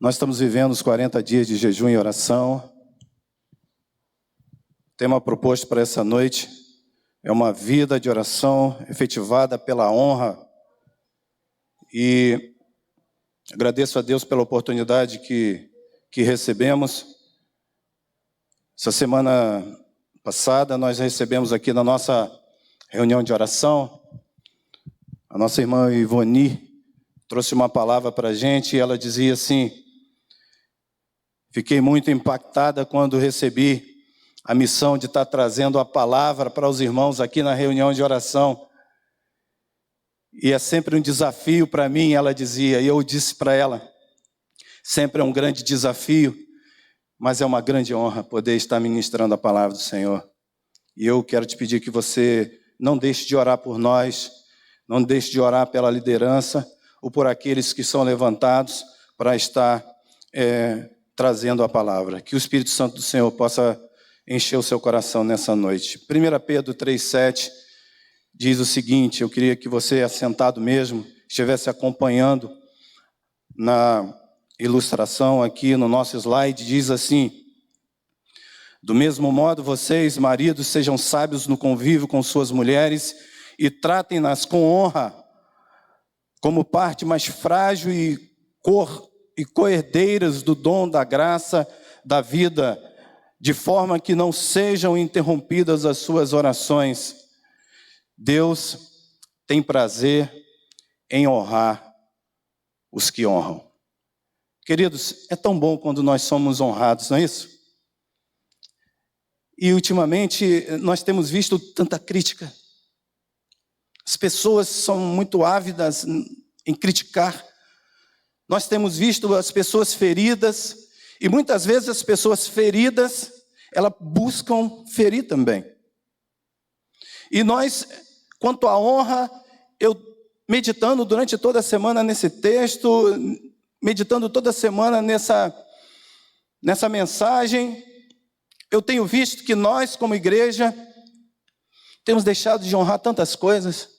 Nós estamos vivendo os 40 dias de jejum e oração. O tema proposto para essa noite é uma vida de oração efetivada pela honra. E agradeço a Deus pela oportunidade que recebemos. Essa semana passada nós recebemos aqui na nossa reunião de oração, a nossa irmã Ivoni trouxe uma palavra para a gente e ela dizia assim: fiquei muito impactada quando recebi a missão de estar trazendo a palavra para os irmãos aqui na reunião de oração. E é sempre um desafio para mim, ela dizia, e eu disse para ela, sempre é um grande desafio, mas é uma grande honra poder estar ministrando a palavra do Senhor. E eu quero te pedir que você não deixe de orar por nós, não deixe de orar pela liderança, ou por aqueles que são levantados para estar trazendo a palavra. Que o Espírito Santo do Senhor possa encher o seu coração nessa noite. 1 Pedro 3,7 diz o seguinte, eu queria que você, assentado mesmo, estivesse acompanhando na ilustração aqui no nosso slide, diz assim: do mesmo modo, vocês, maridos, sejam sábios no convívio com suas mulheres e tratem-nas com honra, como parte mais frágil e coerdeiras do dom da graça da vida, de forma que não sejam interrompidas as suas orações. Deus tem prazer em honrar os que honram. Queridos, é tão bom quando nós somos honrados, não é isso? E ultimamente nós temos visto tanta crítica. As pessoas são muito ávidas em criticar. Nós temos visto as pessoas feridas, e muitas vezes as pessoas feridas, elas buscam ferir também. E nós, quanto à honra, eu meditando durante toda a semana nesse texto, meditando toda semana nessa mensagem, eu tenho visto que nós, como igreja, temos deixado de honrar tantas coisas,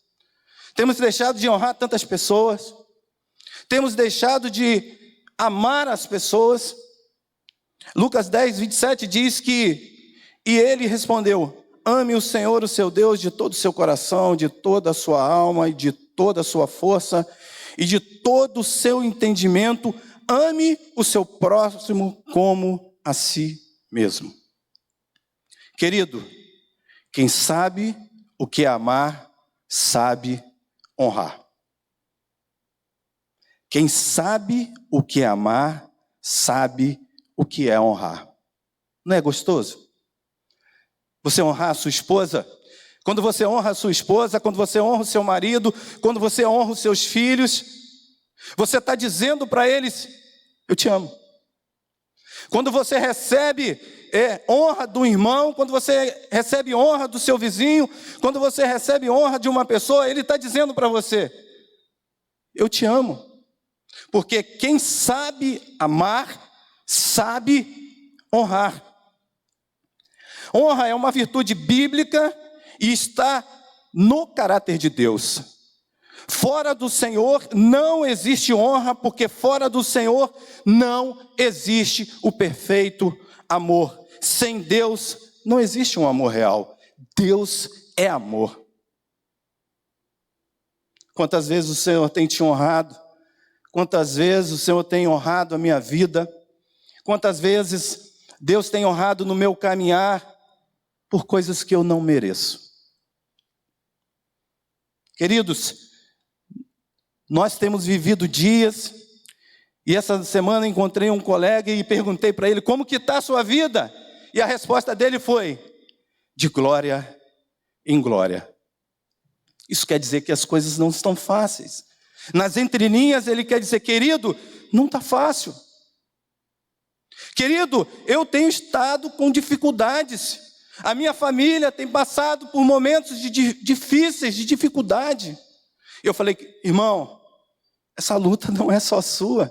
temos deixado de honrar tantas pessoas, temos deixado de amar as pessoas. Lucas 10, 27 diz que, e ele respondeu: ame o Senhor, o seu Deus, de todo o seu coração, de toda a sua alma, e de toda a sua força, e de todo o seu entendimento. Ame o seu próximo como a si mesmo. Querido, quem sabe o que é amar, sabe honrar. Quem sabe o que é amar, sabe o que é honrar. Não é gostoso? Você honrar a sua esposa? Quando você honra a sua esposa, quando você honra o seu marido, quando você honra os seus filhos, você está dizendo para eles: eu te amo. Quando você recebe honra do irmão, quando você recebe honra do seu vizinho, quando você recebe honra de uma pessoa, ele está dizendo para você: eu te amo. Porque quem sabe amar, sabe honrar. Honra é uma virtude bíblica e está no caráter de Deus. Fora do Senhor não existe honra, porque fora do Senhor não existe o perfeito amor. Sem Deus não existe um amor real. Deus é amor. Quantas vezes o Senhor tem te honrado? Quantas vezes o Senhor tem honrado a minha vida? Quantas vezes Deus tem honrado no meu caminhar por coisas que eu não mereço? Queridos, nós temos vivido dias, e essa semana encontrei um colega e perguntei para ele: como que está a sua vida? E a resposta dele foi: de glória em glória. Isso quer dizer que as coisas não estão fáceis. Nas entrelinhas ele quer dizer: querido, não está fácil. Querido, eu tenho estado com dificuldades. A minha família tem passado por momentos difíceis, de dificuldade. Eu falei: irmão, essa luta não é só sua.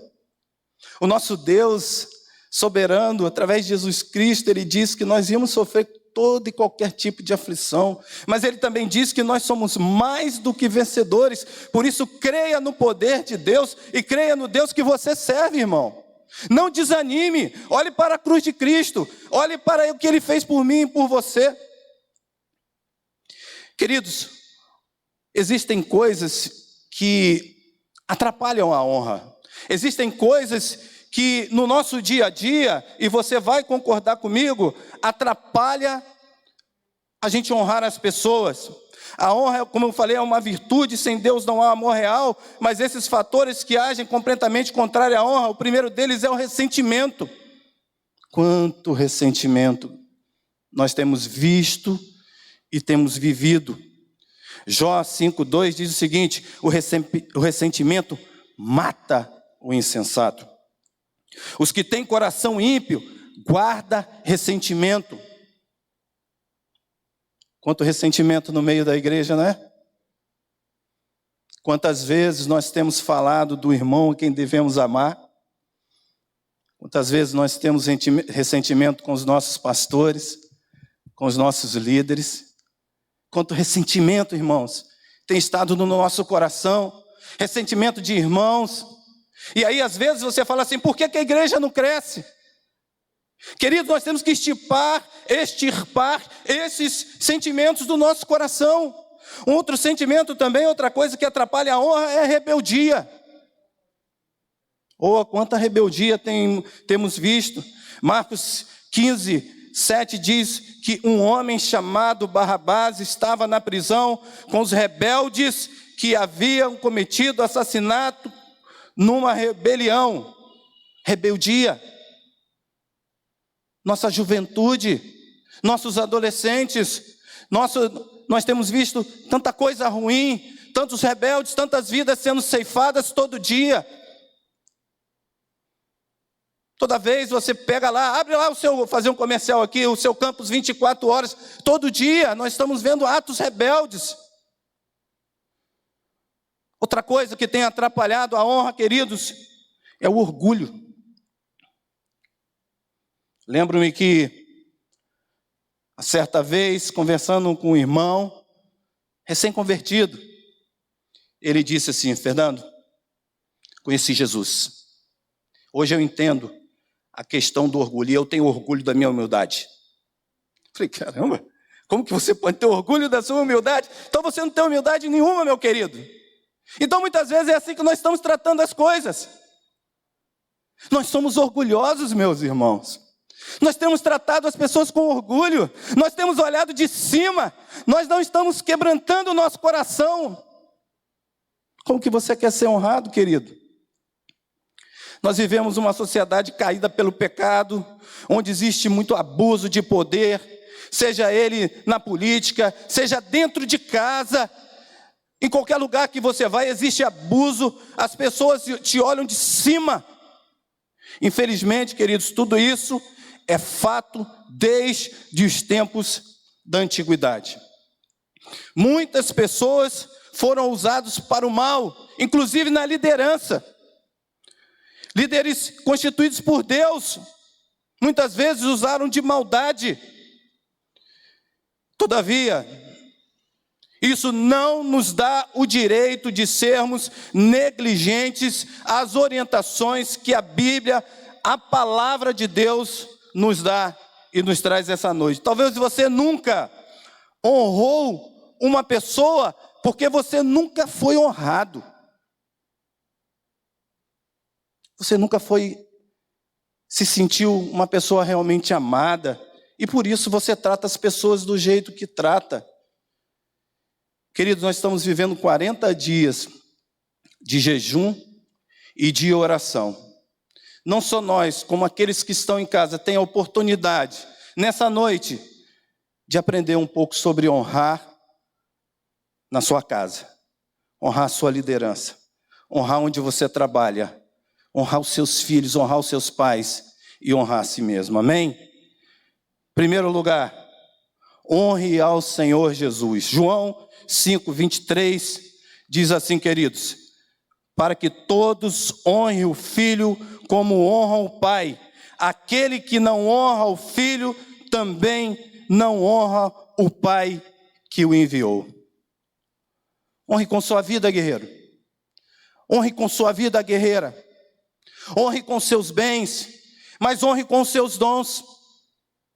O nosso Deus soberano, através de Jesus Cristo, Ele disse que nós íamos sofrer todo e qualquer tipo de aflição. Mas Ele também disse que nós somos mais do que vencedores. Por isso, creia no poder de Deus e creia no Deus que você serve, irmão. Não desanime, olhe para a cruz de Cristo, olhe para o que Ele fez por mim e por você. Queridos, existem coisas que atrapalham a honra. Existem coisas que no nosso dia a dia, e você vai concordar comigo, atrapalha a gente honrar as pessoas. A honra, como eu falei, é uma virtude, sem Deus não há amor real, mas esses fatores que agem completamente contrário à honra, o primeiro deles é o ressentimento. Quanto ressentimento nós temos visto e temos vivido. Jó 5:2 diz o seguinte: o ressentimento mata o insensato. Os que têm coração ímpio, guarda ressentimento. Quanto ressentimento no meio da igreja, né? Quantas vezes nós temos falado do irmão a quem devemos amar? Quantas vezes nós temos ressentimento com os nossos pastores, com os nossos líderes? Quanto ressentimento, irmãos, tem estado no nosso coração, ressentimento de irmãos. E aí, às vezes, você fala assim: por que a igreja não cresce? Queridos, nós temos que extirpar esses sentimentos do nosso coração. Um outro sentimento também, outra coisa que atrapalha a honra é a rebeldia. Oh, quanta rebeldia temos visto. Marcos 15:7 diz que um homem chamado Barrabás estava na prisão com os rebeldes que haviam cometido assassinato numa rebelião. Rebeldia. Nossa juventude, nossos adolescentes, nós temos visto tanta coisa ruim, tantos rebeldes, tantas vidas sendo ceifadas todo dia. Toda vez você pega lá, abre lá vou fazer um comercial aqui, o seu campus 24 horas, todo dia nós estamos vendo atos rebeldes. Outra coisa que tem atrapalhado a honra, queridos, é o orgulho. Lembro-me que, certa vez, conversando com um irmão, recém-convertido, ele disse assim: Fernando, conheci Jesus. Hoje eu entendo a questão do orgulho, e eu tenho orgulho da minha humildade. Falei: caramba, como que você pode ter orgulho da sua humildade? Então você não tem humildade nenhuma, meu querido. Então muitas vezes é assim que nós estamos tratando as coisas. Nós somos orgulhosos, meus irmãos. Nós temos tratado as pessoas com orgulho, nós temos olhado de cima, nós não estamos quebrantando o nosso coração. Como que você quer ser honrado, querido? Nós vivemos uma sociedade caída pelo pecado, onde existe muito abuso de poder, seja ele na política, seja dentro de casa, em qualquer lugar que você vai existe abuso, as pessoas te olham de cima. Infelizmente, queridos, tudo isso é fato desde os tempos da antiguidade. Muitas pessoas foram usadas para o mal, inclusive na liderança. Líderes constituídos por Deus, muitas vezes usaram de maldade. Todavia, isso não nos dá o direito de sermos negligentes às orientações que a Bíblia, a palavra de Deus, nos dá e nos traz essa noite. Talvez você nunca honrou uma pessoa porque você nunca foi honrado. Você nunca se sentiu uma pessoa realmente amada e por isso você trata as pessoas do jeito que trata. Queridos, nós estamos vivendo 40 dias de jejum e de oração. Não só nós, como aqueles que estão em casa, têm a oportunidade, nessa noite, de aprender um pouco sobre honrar na sua casa, honrar a sua liderança, honrar onde você trabalha, honrar os seus filhos, honrar os seus pais e honrar a si mesmo, amém? Primeiro lugar, honre ao Senhor Jesus. João 5:23 diz assim, queridos: para que todos honrem o Filho como honram o Pai. Aquele que não honra o Filho, também não honra o Pai que o enviou. Honre com sua vida, guerreiro. Honre com sua vida, guerreira. Honre com seus bens, mas honre com seus dons.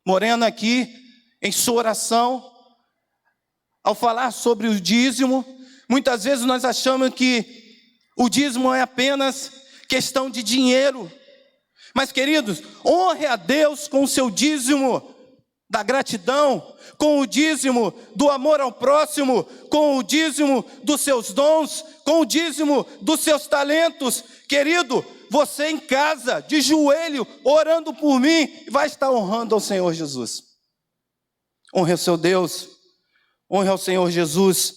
Morena aqui, em sua oração, ao falar sobre o dízimo, muitas vezes nós achamos que o dízimo é apenas questão de dinheiro. Mas, queridos, honre a Deus com o seu dízimo da gratidão, com o dízimo do amor ao próximo, com o dízimo dos seus dons, com o dízimo dos seus talentos. Querido, você em casa, de joelho, orando por mim, vai estar honrando ao Senhor Jesus. Honre ao seu Deus, honre ao Senhor Jesus.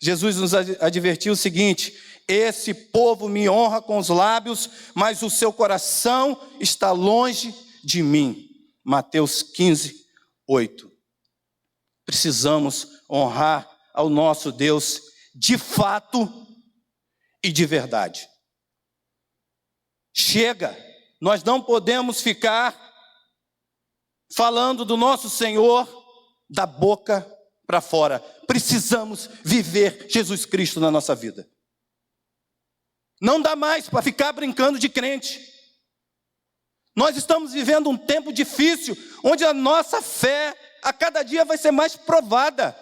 Jesus nos advertiu o seguinte: esse povo me honra com os lábios, mas o seu coração está longe de mim. Mateus 15, 8. Precisamos honrar ao nosso Deus de fato e de verdade. Chega, nós não podemos ficar falando do nosso Senhor da boca para fora. Precisamos viver Jesus Cristo na nossa vida. Não dá mais para ficar brincando de crente. Nós estamos vivendo um tempo difícil, onde a nossa fé a cada dia vai ser mais provada.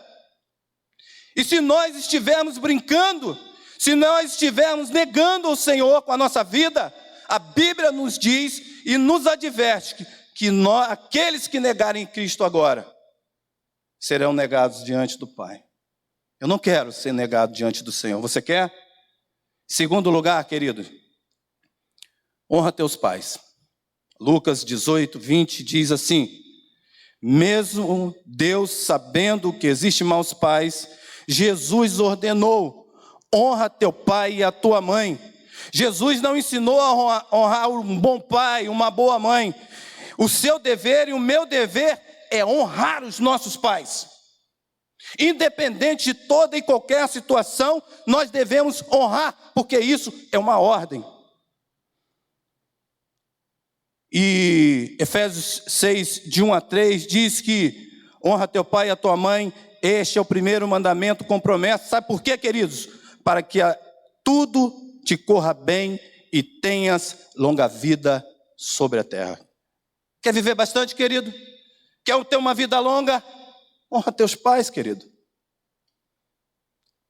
E se nós estivermos brincando, se nós estivermos negando o Senhor com a nossa vida, a Bíblia nos diz e nos adverte que aqueles que negarem Cristo agora, serão negados diante do Pai. Eu não quero ser negado diante do Senhor. Você quer? Segundo lugar, querido, honra teus pais. Lucas 18, 20 diz assim: mesmo Deus sabendo que existem maus pais, Jesus ordenou: honra teu pai e a tua mãe. Jesus não ensinou a honrar um bom pai, uma boa mãe. O seu dever e o meu dever é honrar os nossos pais. Independente de toda e qualquer situação, nós devemos honrar, porque isso é uma ordem. E Efésios 6, de 1 a 3, diz que honra teu pai e a tua mãe, este é o primeiro mandamento com promessa. Sabe por quê, queridos? Para que tudo te corra bem e tenhas longa vida sobre a terra. Quer viver bastante, querido? Quer ter uma vida longa? Honra teus pais, querido.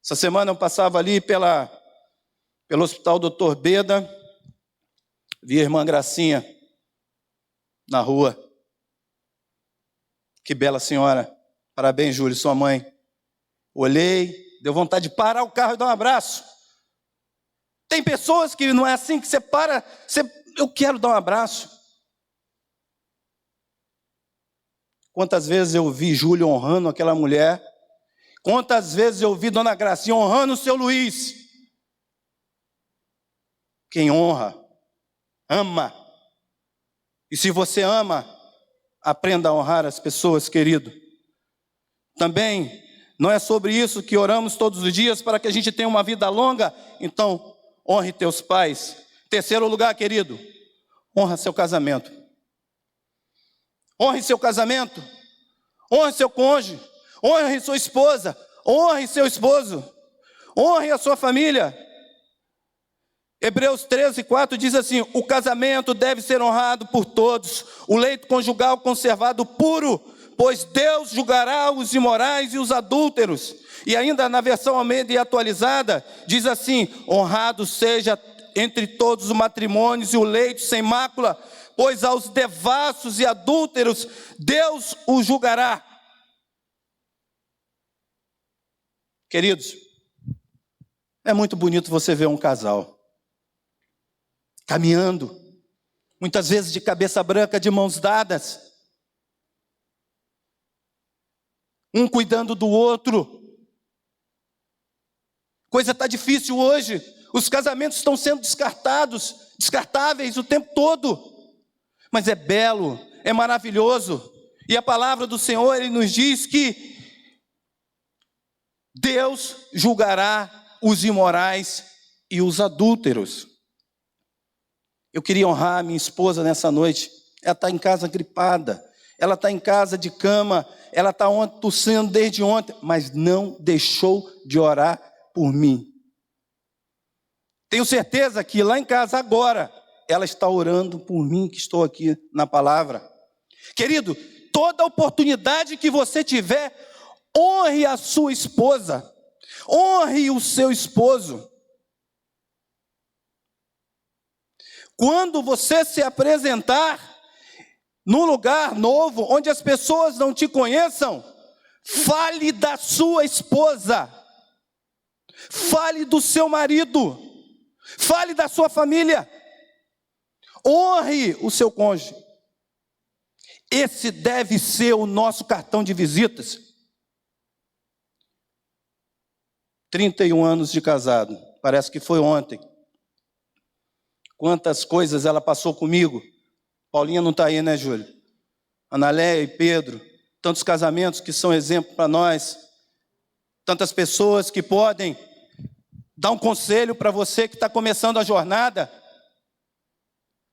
Essa semana eu passava ali pelo Hospital Dr. Beda, vi a irmã Gracinha na rua. Que bela senhora. Parabéns, Júlio, sua mãe. Olhei, deu vontade de parar o carro e dar um abraço. Tem pessoas que não é assim, que você para, eu quero dar um abraço. Quantas vezes eu vi Júlio honrando aquela mulher, quantas vezes eu vi Dona Gracinha honrando o seu Luiz. Quem honra, ama. E se você ama, aprenda a honrar as pessoas, querido. Também, não é sobre isso que oramos todos os dias, para que a gente tenha uma vida longa? Então, honre teus pais. Terceiro lugar, querido, honra seu casamento. Honre seu casamento, honre seu cônjuge, honre sua esposa, honre seu esposo, honre a sua família. Hebreus 13, 4 diz assim: o casamento deve ser honrado por todos, o leito conjugal conservado puro, pois Deus julgará os imorais e os adúlteros. E ainda na versão Almeida e atualizada, diz assim: honrado seja entre todos os matrimônios e o leito sem mácula, pois aos devassos e adúlteros Deus os julgará. Queridos, é muito bonito você ver um casal caminhando, muitas vezes de cabeça branca, de mãos dadas, um cuidando do outro. Coisa está difícil hoje, os casamentos estão sendo descartáveis o tempo todo. Mas é belo, é maravilhoso. E a palavra do Senhor, Ele nos diz que Deus julgará os imorais e os adúlteros. Eu queria honrar a minha esposa nessa noite. Ela está em casa gripada, ela está em casa de cama, ela está tossindo desde ontem, mas não deixou de orar por mim. Tenho certeza que lá em casa agora, ela está orando por mim que estou aqui na palavra. Querido, toda oportunidade que você tiver, honre a sua esposa, honre o seu esposo. Quando você se apresentar num lugar novo, onde as pessoas não te conheçam, fale da sua esposa, fale do seu marido, fale da sua família, honre o seu cônjuge. Esse deve ser o nosso cartão de visitas. 31 anos de casado, parece que foi ontem. Quantas coisas ela passou comigo. Paulinha não está aí, né, Júlio? Analéia e Pedro, tantos casamentos que são exemplo para nós, tantas pessoas que podem dar um conselho para você que está começando a jornada.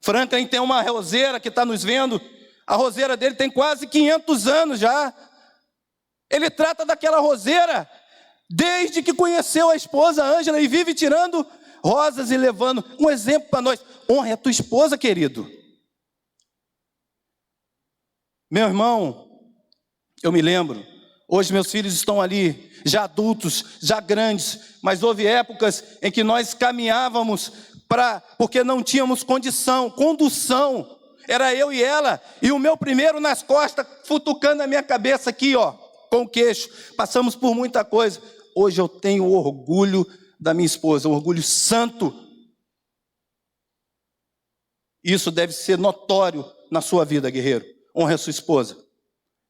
Franklin tem uma roseira que está nos vendo, a roseira dele tem quase 500 anos já. Ele trata daquela roseira desde que conheceu a esposa Ângela e vive tirando rosas e levando um exemplo para nós. Honre a tua esposa, querido. Meu irmão, eu me lembro, hoje meus filhos estão ali, já adultos, já grandes, mas houve épocas em que nós caminhávamos porque não tínhamos condução, era eu e ela, e o meu primeiro nas costas, futucando a minha cabeça aqui, ó, com o queixo. Passamos por muita coisa. Hoje eu tenho orgulho da minha esposa, um orgulho santo. Isso deve ser notório na sua vida, guerreiro. Honre a sua esposa.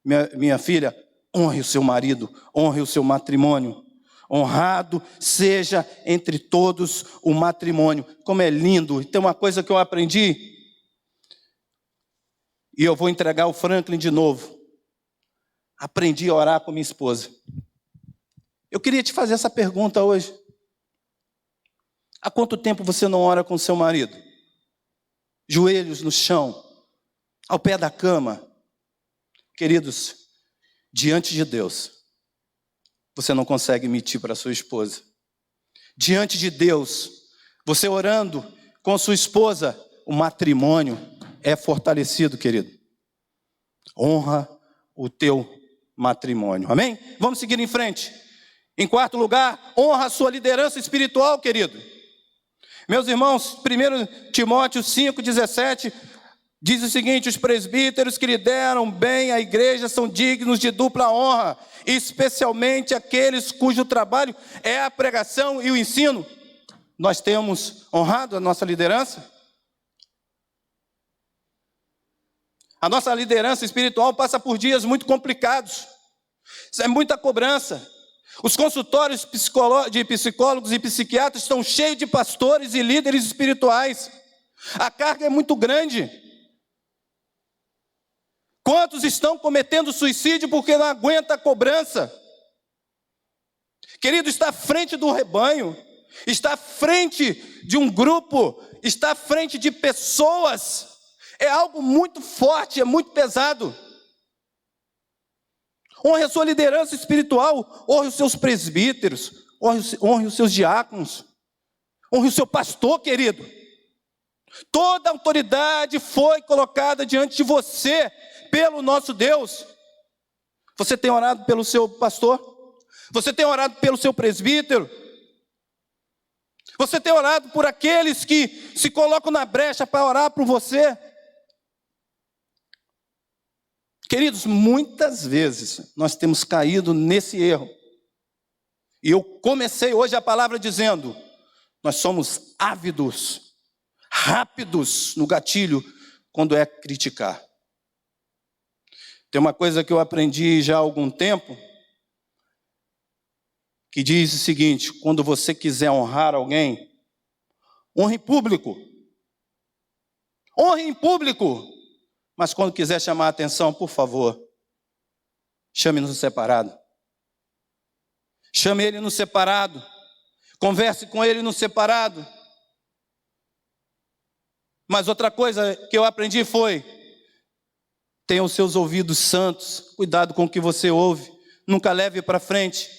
Minha filha, honre o seu marido, honre o seu matrimônio. Honrado seja entre todos o matrimônio. Como é lindo. Tem uma coisa que eu aprendi, e eu vou entregar o Franklin de novo. Aprendi a orar com minha esposa. Eu queria te fazer essa pergunta hoje. Há quanto tempo você não ora com seu marido? Joelhos no chão, ao pé da cama. Queridos, diante de Deus, você não consegue mentir para sua esposa. Diante de Deus, você orando com sua esposa, o matrimônio é fortalecido, querido. Honra o teu matrimônio. Amém? Vamos seguir em frente. Em quarto lugar, honra a sua liderança espiritual, querido. Meus irmãos, 1 Timóteo 5,17 diz o seguinte: os presbíteros que lideram bem a igreja são dignos de dupla honra, especialmente aqueles cujo trabalho é a pregação e o ensino. Nós temos honrado a nossa liderança? A nossa liderança espiritual passa por dias muito complicados. É muita cobrança. Os consultórios de psicólogos e psiquiatras estão cheios de pastores e líderes espirituais. A carga é muito grande. Quantos estão cometendo suicídio porque não aguenta a cobrança? Querido, está à frente do rebanho, está à frente de um grupo, está à frente de pessoas. É algo muito forte, é muito pesado. Honre a sua liderança espiritual, honre os seus presbíteros, honre os seus diáconos, honre o seu pastor, querido. Toda autoridade foi colocada diante de você pelo nosso Deus. Você tem orado pelo seu pastor? Você tem orado pelo seu presbítero? Você tem orado por aqueles que se colocam na brecha para orar por você? Queridos, muitas vezes nós temos caído nesse erro. E eu comecei hoje a palavra dizendo: nós somos ávidos, rápidos no gatilho quando é criticar. Tem uma coisa que eu aprendi já há algum tempo, que diz o seguinte: quando você quiser honrar alguém, honre em público. Honre em público. Mas quando quiser chamar a atenção, por favor, chame no separado. Chame ele no separado. Converse com ele no separado. Mas outra coisa que eu aprendi foi: tenha os seus ouvidos santos. Cuidado com o que você ouve. Nunca leve para frente.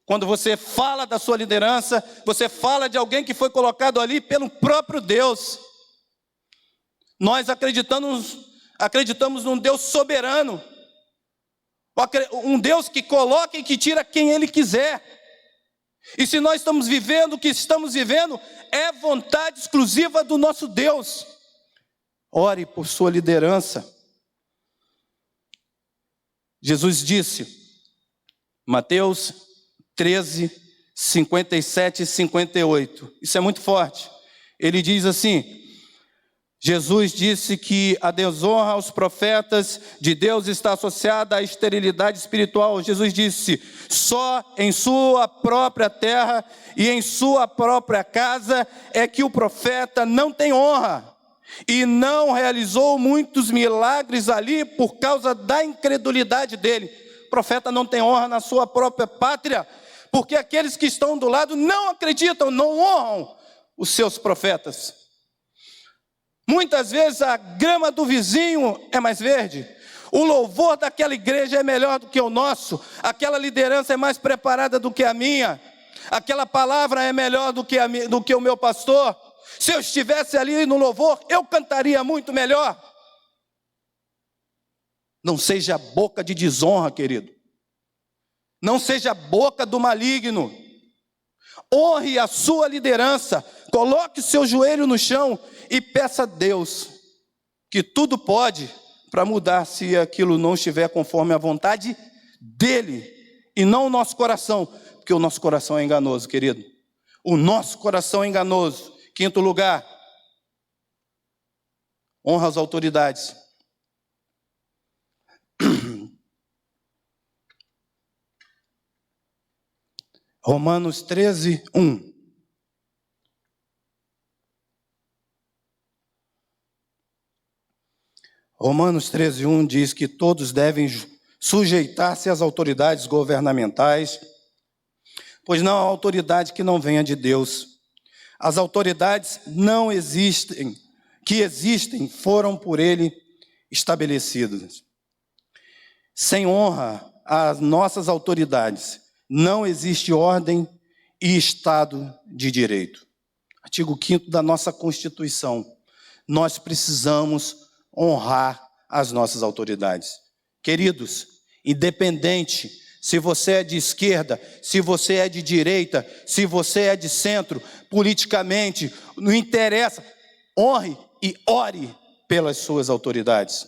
Quando você fala da sua liderança, você fala de alguém que foi colocado ali pelo próprio Deus. Nós acreditamos num Deus soberano, um Deus que coloca e que tira quem Ele quiser. E se nós estamos vivendo o que estamos vivendo, é vontade exclusiva do nosso Deus. Ore por sua liderança. Jesus disse, Mateus 13, 57 e 58. Isso é muito forte. Ele diz assim, Jesus disse que a desonra aos profetas de Deus está associada à esterilidade espiritual. Jesus disse, só em sua própria terra e em sua própria casa é que o profeta não tem honra. E não realizou muitos milagres ali por causa da incredulidade dele. O profeta não tem honra na sua própria pátria, porque aqueles que estão do lado não acreditam, não honram os seus profetas. Muitas vezes a grama do vizinho é mais verde, o louvor daquela igreja é melhor do que o nosso, aquela liderança é mais preparada do que a minha, aquela palavra é melhor do que o meu pastor. Se eu estivesse ali no louvor, eu cantaria muito melhor. Não seja boca de desonra, querido. Não seja boca do maligno. Honre a sua liderança, coloque o seu joelho no chão e peça a Deus que tudo pode para mudar se aquilo não estiver conforme a vontade dele e não o nosso coração, porque o nosso coração é enganoso, querido. O nosso coração é enganoso. Quinto lugar, honra as autoridades. Romanos 13, 1. Romanos 13, 1 diz que todos devem sujeitar-se às autoridades governamentais, pois não há autoridade que não venha de Deus. As autoridades que existem foram por Ele estabelecidas. Sem honra às nossas autoridades, não existe ordem e Estado de Direito. Artigo 5º da nossa Constituição. Nós precisamos honrar as nossas autoridades. Queridos, independente se você é de esquerda, se você é de direita, se você é de centro, politicamente, não interessa, honre e ore pelas suas autoridades.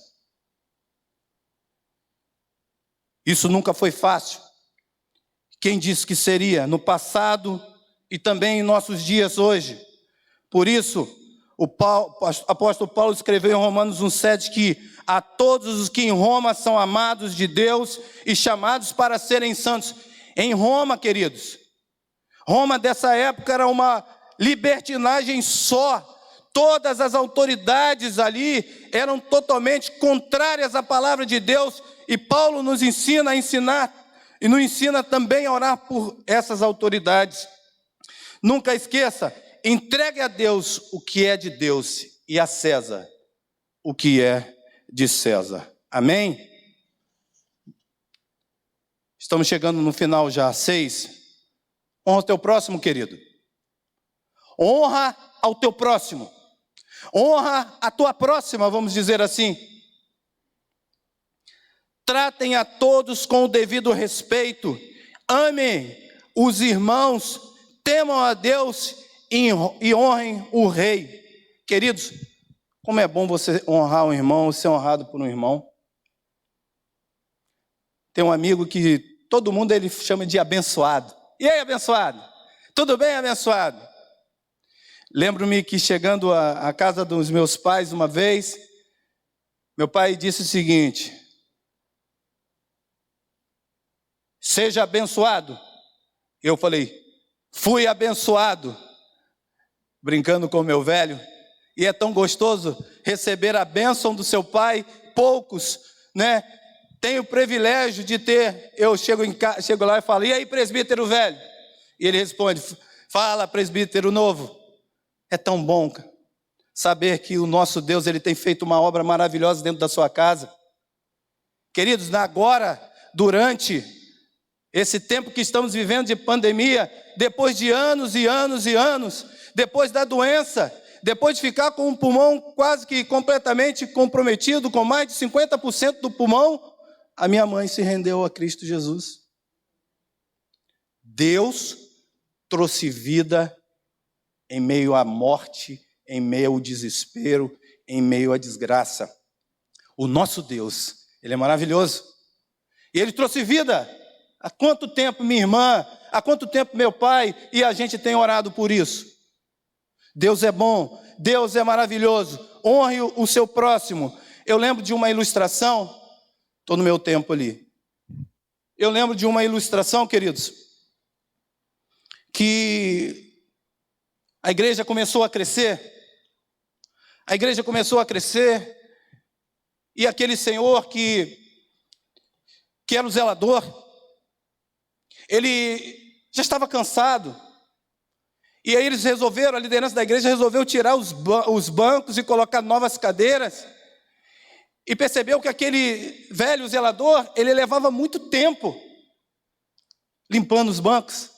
Isso nunca foi fácil. Quem disse que seria no passado e também em nossos dias hoje? Por isso, o apóstolo Paulo escreveu em Romanos 1,7 que a todos os que em Roma são amados de Deus e chamados para serem santos. Em Roma, queridos, Roma dessa época era uma libertinagem só. Todas as autoridades ali eram totalmente contrárias à palavra de Deus. E Paulo nos ensina a ensinar e nos ensina também a orar por essas autoridades. Nunca esqueça, entregue a Deus o que é de Deus e a César o que é de César. Amém? Estamos chegando no final já. 6. Honra o teu próximo, querido. Honra ao teu próximo. Honra a tua próxima, vamos dizer assim. Tratem a todos com o devido respeito. Amem os irmãos. Temam a Deus e honrem o rei. Queridos, como é bom você honrar um irmão, ser honrado por um irmão. Tem um amigo que todo mundo ele chama de abençoado. E aí, abençoado? Tudo bem, abençoado? Lembro-me que chegando à casa dos meus pais uma vez, meu pai disse o seguinte: seja abençoado. Eu falei, fui abençoado, brincando com o meu velho. E é tão gostoso receber a bênção do seu pai. Poucos, né? Tenho o privilégio de ter. Eu chego lá e falo, e aí, presbítero velho? E ele responde, fala, presbítero novo. É tão bom saber que o nosso Deus ele tem feito uma obra maravilhosa dentro da sua casa. Queridos, agora, durante esse tempo que estamos vivendo de pandemia, depois de anos e anos e anos, depois da doença, depois de ficar com o pulmão quase que completamente comprometido, com mais de 50% do pulmão, a minha mãe se rendeu a Cristo Jesus. Deus trouxe vida em meio à morte, em meio ao desespero, em meio à desgraça. O nosso Deus, Ele é maravilhoso. E Ele trouxe vida. Há quanto tempo, minha irmã, há quanto tempo meu pai e a gente tem orado por isso? Deus é bom, Deus é maravilhoso, honre o seu próximo. Eu lembro de uma ilustração, estou no meu tempo ali. Eu lembro de uma ilustração, queridos, que a igreja começou a crescer. A igreja começou a crescer e aquele senhor que era o zelador, ele já estava cansado. E aí eles resolveram, a liderança da igreja resolveu tirar os bancos e colocar novas cadeiras. E percebeu que aquele velho zelador, ele levava muito tempo limpando os bancos.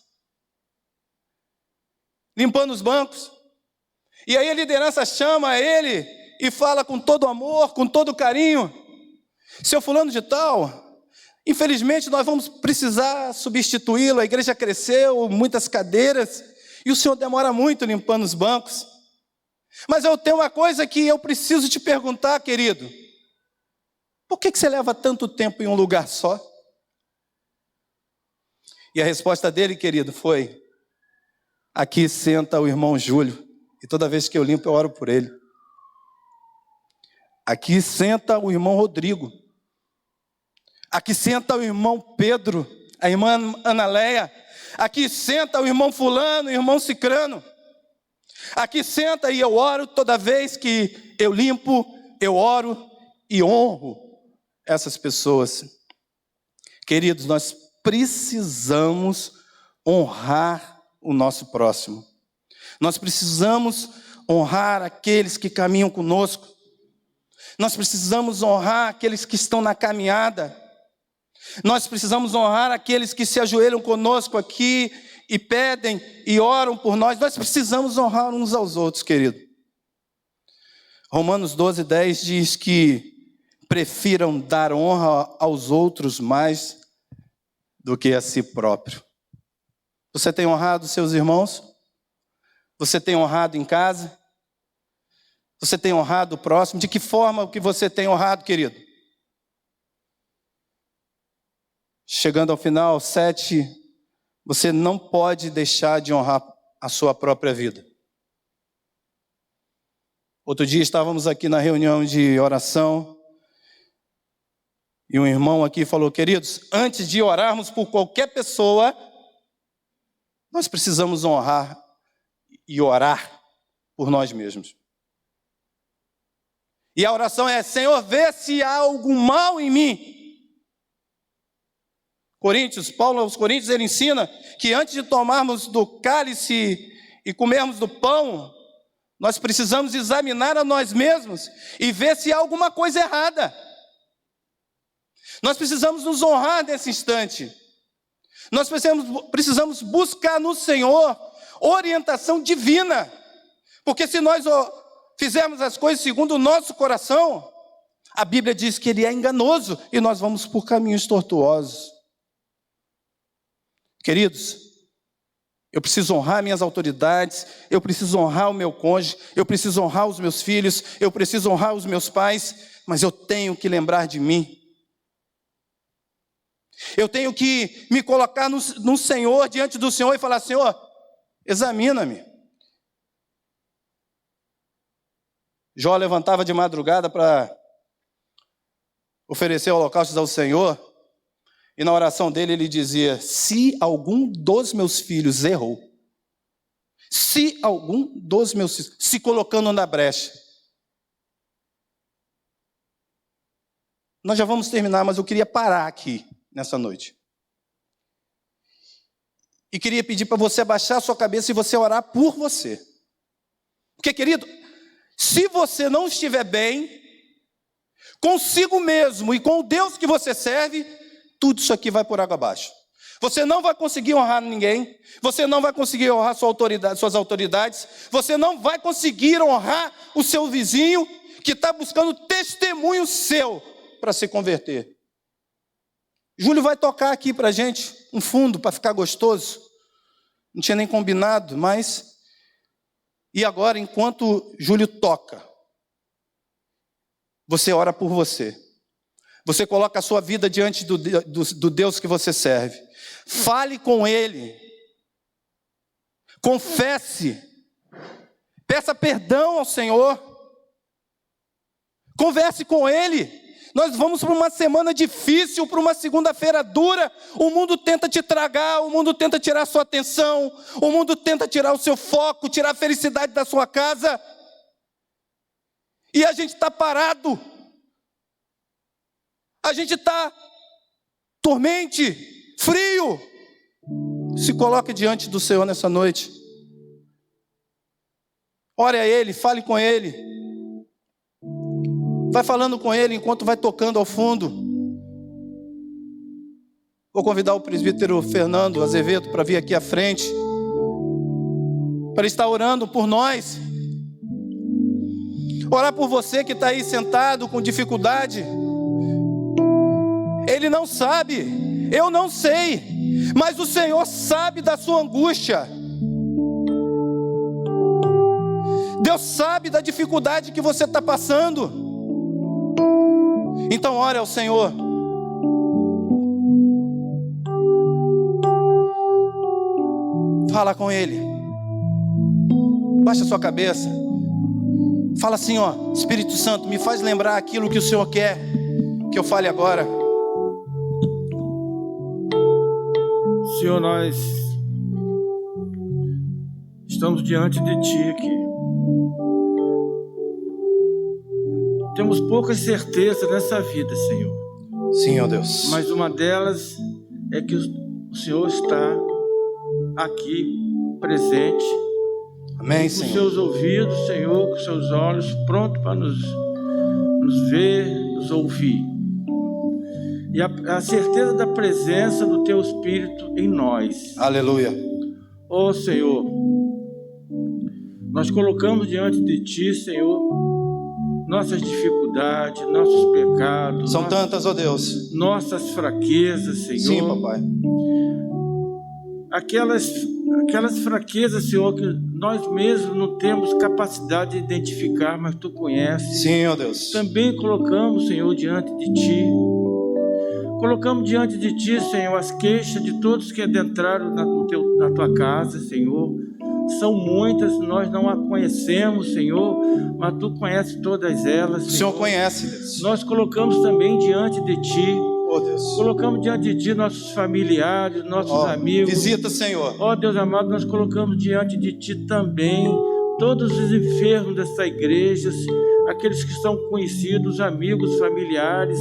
Limpando os bancos. E aí a liderança chama ele e fala com todo amor, com todo carinho: seu fulano de tal, infelizmente nós vamos precisar substituí-lo, a igreja cresceu, muitas cadeiras, e o senhor demora muito limpando os bancos. Mas eu tenho uma coisa que eu preciso te perguntar, querido. Por que você leva tanto tempo em um lugar só? E a resposta dele, querido, foi: aqui senta o irmão Júlio, e toda vez que eu limpo eu oro por ele. Aqui senta o irmão Rodrigo. Aqui senta o irmão Pedro, a irmã Analéia. Aqui senta o irmão fulano, o irmão Cicrano. Aqui senta e eu oro toda vez que eu limpo, eu oro e honro essas pessoas. Queridos, nós precisamos honrar o nosso próximo. Nós precisamos honrar aqueles que caminham conosco. Nós precisamos honrar aqueles que estão na caminhada. Nós precisamos honrar aqueles que se ajoelham conosco aqui e pedem e oram por nós. Nós precisamos honrar uns aos outros, querido. Romanos 12:10 diz que prefiram dar honra aos outros mais do que a si próprio. Você tem honrado seus irmãos? Você tem honrado em casa? Você tem honrado o próximo? De que forma que você tem honrado, querido? Chegando ao final, 7, você não pode deixar de honrar a sua própria vida. Outro dia estávamos aqui na reunião de oração e um irmão aqui falou: queridos, antes de orarmos por qualquer pessoa, nós precisamos honrar e orar por nós mesmos. E a oração é: Senhor, vê se há algum mal em mim. Paulo aos Coríntios, ele ensina que antes de tomarmos do cálice e comermos do pão, nós precisamos examinar a nós mesmos e ver se há alguma coisa errada. Nós precisamos nos honrar nesse instante. Nós precisamos buscar no Senhor orientação divina. Porque se nós fizermos as coisas segundo o nosso coração, a Bíblia diz que ele é enganoso e nós vamos por caminhos tortuosos. Queridos, eu preciso honrar minhas autoridades, eu preciso honrar o meu cônjuge, eu preciso honrar os meus filhos, eu preciso honrar os meus pais, mas eu tenho que lembrar de mim. Eu tenho que me colocar no Senhor, diante do Senhor e falar: Senhor, examina-me. Jó levantava de madrugada para oferecer holocaustos ao Senhor, e na oração dele ele dizia: se algum dos meus filhos errou, se algum dos meus filhos, se colocando na brecha. Nós já vamos terminar, mas eu queria parar aqui nessa noite. E queria pedir para você abaixar a sua cabeça e você orar por você. Porque, querido, se você não estiver bem consigo mesmo e com o Deus que você serve, tudo isso aqui vai por água abaixo. Você não vai conseguir honrar ninguém. Você não vai conseguir honrar suas autoridades. Você não vai conseguir honrar o seu vizinho que está buscando testemunho seu para se converter. Júlio vai tocar aqui para a gente um fundo para ficar gostoso. Não tinha nem combinado, mas... E agora, enquanto Júlio toca, você ora por você. Você coloca a sua vida diante do Deus que você serve. Fale com Ele. Confesse. Peça perdão ao Senhor. Converse com Ele. Nós vamos para uma semana difícil, para uma segunda-feira dura. O mundo tenta te tragar, o mundo tenta tirar a sua atenção, o mundo tenta tirar o seu foco, tirar a felicidade da sua casa. E a gente está parado. A gente está dormente, frio. Se coloque diante do Senhor nessa noite. Ore a Ele, fale com Ele. Vai falando com Ele enquanto vai tocando ao fundo. Vou convidar o presbítero Fernando Azevedo para vir aqui à frente, para estar orando por nós. Orar por você que está aí sentado com dificuldade. Ele não sabe, eu não sei, mas o Senhor sabe da sua angústia. Deus sabe da dificuldade que você está passando. Então ore ao Senhor. Fala com Ele. Baixa a sua cabeça. Fala assim, ó: Espírito Santo, me faz lembrar aquilo que o Senhor quer que eu fale agora. Senhor, nós estamos diante de Ti aqui. Temos poucas certezas nessa vida, Senhor. Sim, ó Deus. Mas uma delas é que o Senhor está aqui, presente. Amém, com Senhor. Com seus ouvidos, Senhor, com seus olhos, pronto para nos ver, nos ouvir. E a certeza da presença do Teu Espírito em nós. Aleluia. Ó Senhor, nós colocamos diante de Ti, Senhor, nossas dificuldades, nossos pecados. São tantas, ó Deus. Nossas fraquezas, Senhor. Sim, papai. Aquelas fraquezas, Senhor, que nós mesmos não temos capacidade de identificar, mas Tu conheces. Sim, ó Deus. Também colocamos, Senhor, diante de Ti. Colocamos diante de Ti, Senhor, as queixas de todos que adentraram na Tua casa, Senhor. São muitas, nós não a conhecemos, Senhor, mas Tu conheces todas elas, Senhor. O Senhor conhece, Deus. Nós colocamos também diante de Ti. Oh, Deus. Colocamos diante de Ti nossos familiares, nossos amigos. Visita, Senhor. Ó Deus amado, nós colocamos diante de Ti também todos os enfermos dessa igreja, aqueles que são conhecidos, amigos, familiares,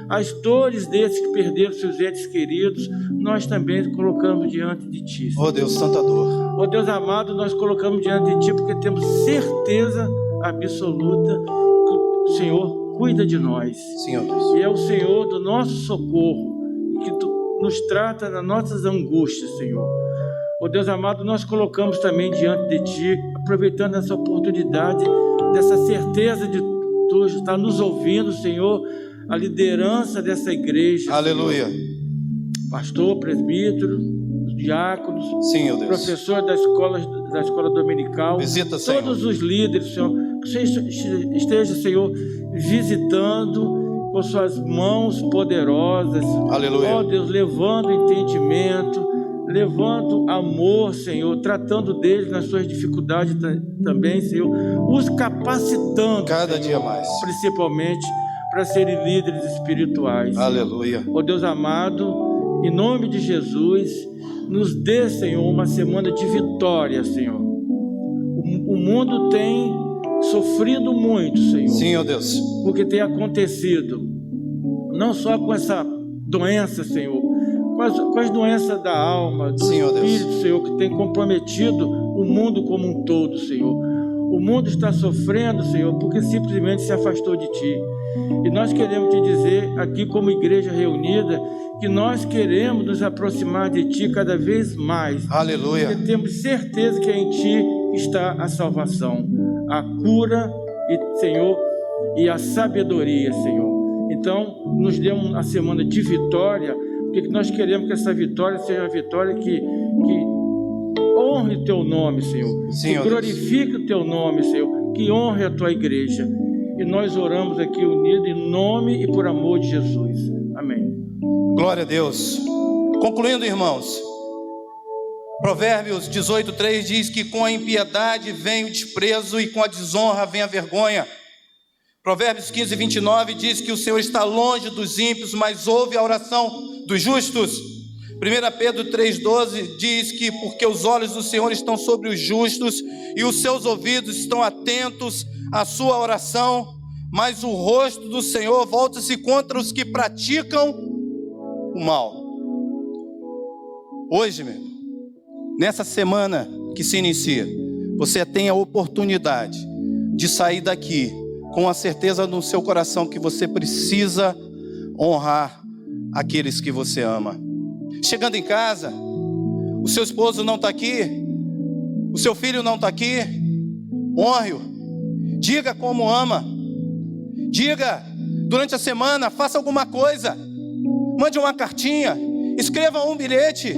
as dores desses que perderam seus entes queridos, nós também colocamos diante de Ti. Oh Deus, tanta dor. Ó Deus amado, nós colocamos diante de Ti porque temos certeza absoluta que o Senhor cuida de nós. Sim, ó Deus. E é o Senhor do nosso socorro, que Tu nos trata nas nossas angústias, Senhor. Ó Deus amado, nós colocamos também diante de Ti, aproveitando essa oportunidade, dessa certeza de Tu estar nos ouvindo, Senhor, a liderança dessa igreja. Aleluia. Senhor. Pastor, presbítero, os diáconos, sim, ó Deus. Professor da escola dominical. Visita, Senhor. Todos os líderes, Senhor. Que você esteja, Senhor, visitando com suas mãos poderosas. Aleluia. Ó Deus, levando entendimento, levando amor, Senhor, tratando deles nas suas dificuldades também, Senhor. Os capacitando cada Senhor, dia mais. Principalmente para serem líderes espirituais. Aleluia. Ó Deus amado, em nome de Jesus, nos dê, Senhor, uma semana de vitória, Senhor. O mundo tem sofrido muito, Senhor. Sim, ó Deus. Porque tem acontecido, não só com essa doença, Senhor, com as doenças da alma, do sim, ó Deus. espírito, Senhor, que tem comprometido o mundo como um todo, Senhor. O mundo está sofrendo, Senhor, porque simplesmente se afastou de Ti. E nós queremos Te dizer aqui como igreja reunida que nós queremos nos aproximar de Ti cada vez mais. Aleluia. Porque temos certeza que em Ti está a salvação, a cura, e, Senhor, e a sabedoria, Senhor. Então, nos dê uma semana de vitória, porque nós queremos que essa vitória seja uma vitória que honre o Teu nome, Senhor. Sim, que glorifique o Teu nome, Senhor. Que honre a Tua igreja. E nós oramos aqui unidos em nome e por amor de Jesus. Amém. Glória a Deus. Concluindo, irmãos, Provérbios 18:3 diz que com a impiedade vem o desprezo e com a desonra vem a vergonha. Provérbios 15:29 diz que o Senhor está longe dos ímpios, mas ouve a oração dos justos. 1 Pedro 3:12 diz que porque os olhos do Senhor estão sobre os justos e os seus ouvidos estão atentos à sua oração, mas o rosto do Senhor volta-se contra os que praticam o mal. Hoje, meu, nessa semana que se inicia, você tem a oportunidade de sair daqui com a certeza no seu coração que você precisa honrar aqueles que você ama. Chegando em casa, o seu esposo não está aqui, o seu filho não está aqui, honre-o, diga como ama, diga durante a semana, faça alguma coisa, mande uma cartinha, escreva um bilhete,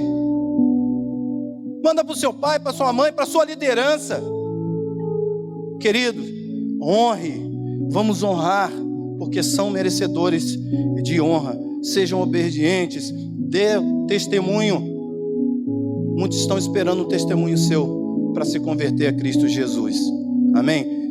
manda para o seu pai, para sua mãe, para sua liderança. Querido, honre, vamos honrar, porque são merecedores de honra. Sejam obedientes, dê testemunho. Muitos estão esperando um testemunho seu para se converter a Cristo Jesus. Amém?